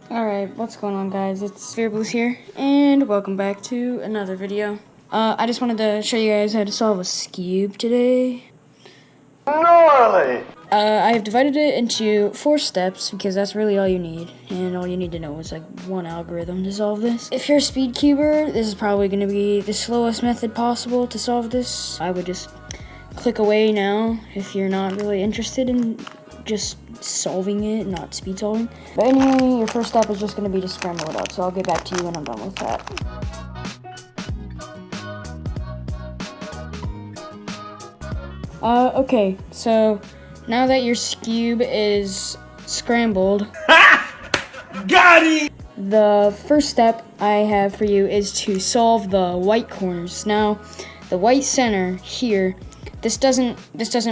Alright, what's going on, guys? It's Skewb here, and welcome back to another video. I just wanted to show you guys how to solve a Skewb today. Gnarly! I have divided it into 4 steps because that's really all you need, and all you need to know is like one algorithm to solve this. If you're a speed cuber, this is probably going to be the slowest method possible to solve this. I would just click away now if you're not really interested in just solving it, not speed solving. But anyway, your first step is just going to be to scramble it up, so I'll get back to you when I'm done with that. Okay, so now that your Skewb is scrambled, Got it! The first step I have for you is to solve the white corners. Now, the white center here, this doesn't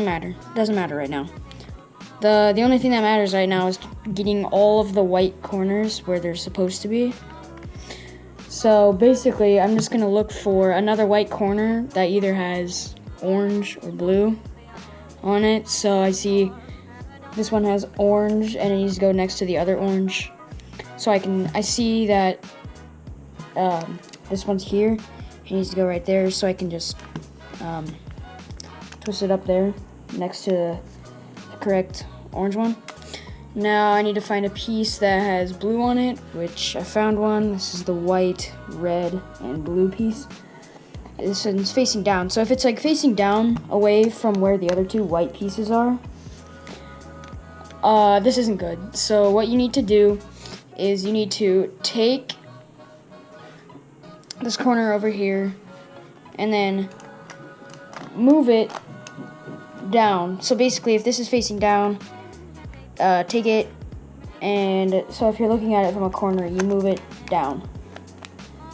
matter. It doesn't matter right now. The only thing that matters right now is getting all of the white corners where they're supposed to be. So basically, I'm just gonna look for another white corner that either has orange or blue on it. So I see this one has orange and it needs to go next to the other orange. So I see that this one's here. It needs to go right there, so I can just twist it up there next to the correct orange one. Now I need to find a piece that has blue on it, which I found one. This is the white, red, and blue piece. This one's facing down. So if it's like facing down away from where the other 2 white pieces are, this isn't good. So what you need to do is you need to take this corner over here and then move it down. So basically, if this is facing down, take it, and so if you're looking at it from a corner, you move it down.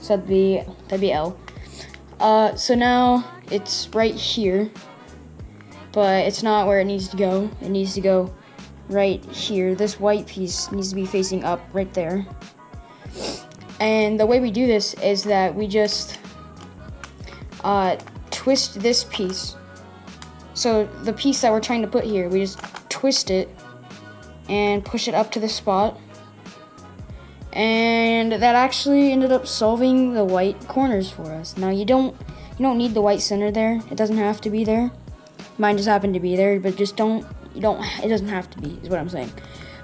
So that'd be L. So now it's right here, but it's not where it needs to go. It needs to go right here. This white piece needs to be facing up right there. And the way we do this is that we just twist this piece. So the piece that we're trying to put here, we just twist it and push it up to the spot. And that actually ended up solving the white corners for us. Now you don't need the white center there. It doesn't have to be there. Mine just happened to be there, but just it doesn't have to be, is what I'm saying.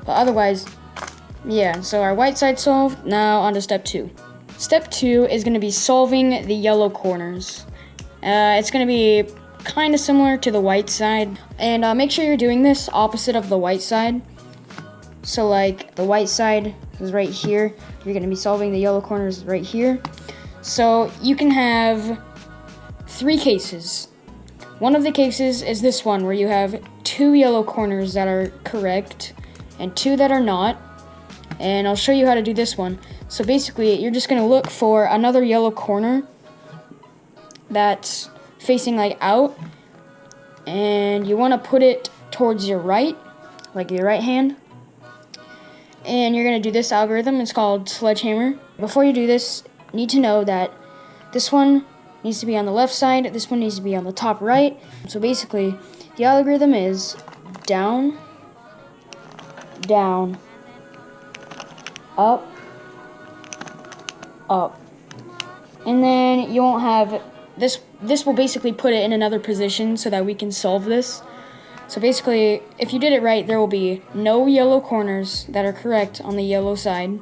But otherwise, yeah, so our white side solved. Now on to step 2. Step 2 is going to be solving the yellow corners. It's going to be kind of similar to the white side. And make sure you're doing this opposite of the white side. So like the white side is right here. You're going to be solving the yellow corners right here. So you can have 3 cases. One of the cases is this one where you have 2 yellow corners that are correct and 2 that are not. And I'll show you how to do this one. So basically, you're just going to look for another yellow corner that's facing like out, and you want to put it towards your right, like your right hand. And you're going to do this algorithm. It's called sledgehammer. Before you do this, you need to know that this one needs to be on the left side, this one needs to be on the top right. So basically, the algorithm is down, down, up, up. And then you won't have this will basically put it in another position so that we can solve this. So basically, if you did it right, there will be no yellow corners that are correct on the yellow side.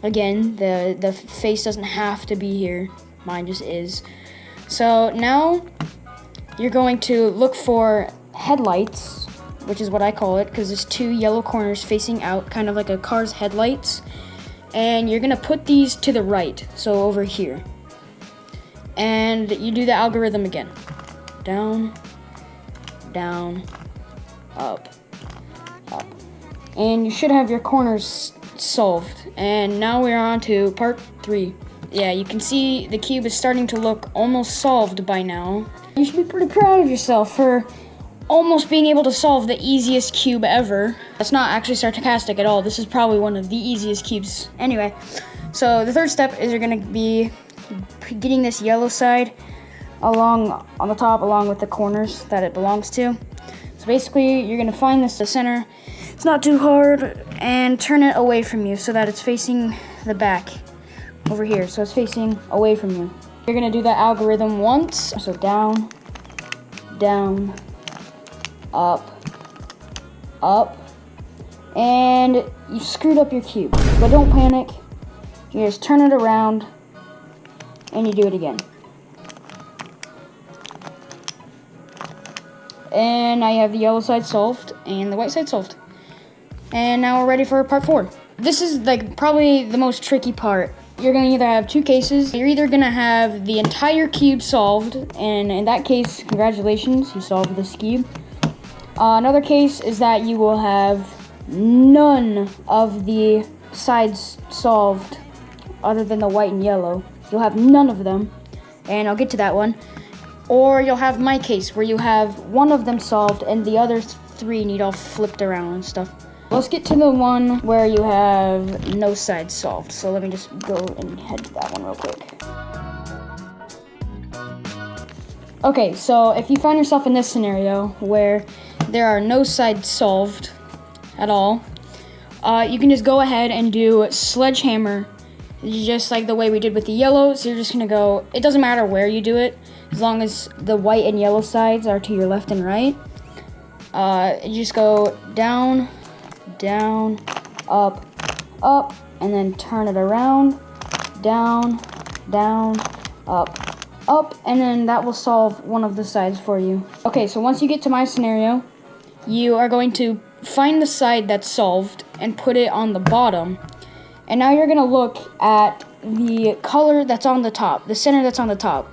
Again, the face doesn't have to be here. Mine just is. So now you're going to look for headlights, which is what I call it, because there's 2 yellow corners facing out, kind of like a car's headlights. And you're going to put these to the right, so over here. And you do the algorithm again. Down, down, up, up. And you should have your corners solved. And now we're on to part 3. Yeah, you can see the cube is starting to look almost solved by now. You should be pretty proud of yourself for almost being able to solve the easiest cube ever. That's not actually sarcastic at all. This is probably one of the easiest cubes. Anyway, so the third step is you're gonna be getting this yellow side along on the top along with the corners that it belongs to. So basically, you're gonna find the center. It's not too hard, and turn it away from you so that it's facing the back over here. So it's facing away from you. You're gonna do that algorithm once. So down, down, up, up, and you screwed up your cube. But don't panic. You just turn it around, and you do it again. And now you have the yellow side solved and the white side solved. And now we're ready for part 4. This is like probably the most tricky part. You're gonna either have 2 cases. You're either gonna have the entire cube solved, and in that case, congratulations, you solved the Skewb. Another case is that you will have none of the sides solved other than the white and yellow. You'll have none of them, and I'll get to that one. Or you'll have my case, where you have one of them solved and the other 3 need all flipped around and stuff. Let's get to the one where you have no sides solved. So let me just go and head to that one real quick. Okay, so if you find yourself in this scenario where there are no sides solved at all, you can just go ahead and do sledgehammer, just like the way we did with the yellow. So you're just gonna go, it doesn't matter where you do it, as long as the white and yellow sides are to your left and right. You just go down, down, up, up, and then turn it around, down, down, up, up, and then that will solve one of the sides for you. Okay, so once you get to my scenario, you are going to find the side that's solved and put it on the bottom. And now you're gonna look at the color that's on the top, the center that's on the top.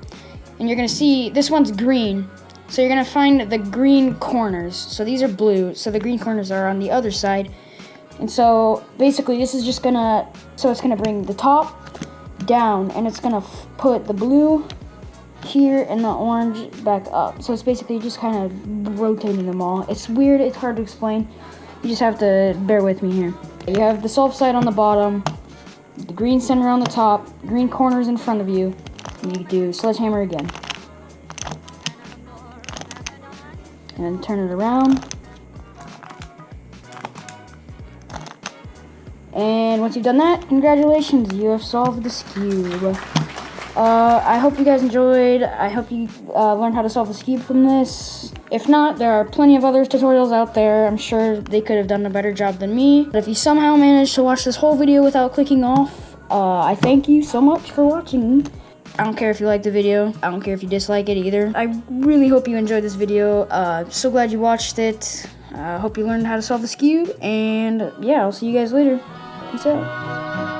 And you're gonna see this one's green. So you're gonna find the green corners. So these are blue, so the green corners are on the other side. And so basically this is just gonna, so it's gonna bring the top down and it's gonna put the blue here and the orange back up. So it's basically just kind of rotating them all. It's weird, it's hard to explain. You just have to bear with me here. You have the solved side on the bottom, the green center on the top, green corners in front of you, and you do sledgehammer again. And turn it around. And once you've done that, congratulations, you have solved the Skewb. I hope you guys enjoyed. I hope you learned how to solve the Skewb from this. If not, there are plenty of other tutorials out there. I'm sure they could have done a better job than me. But if you somehow managed to watch this whole video without clicking off, I thank you so much for watching. I don't care if you like the video. I don't care if you dislike it either. I really hope you enjoyed this video. So glad you watched it. I hope you learned how to solve the Skewb. And yeah, I'll see you guys later. Peace out.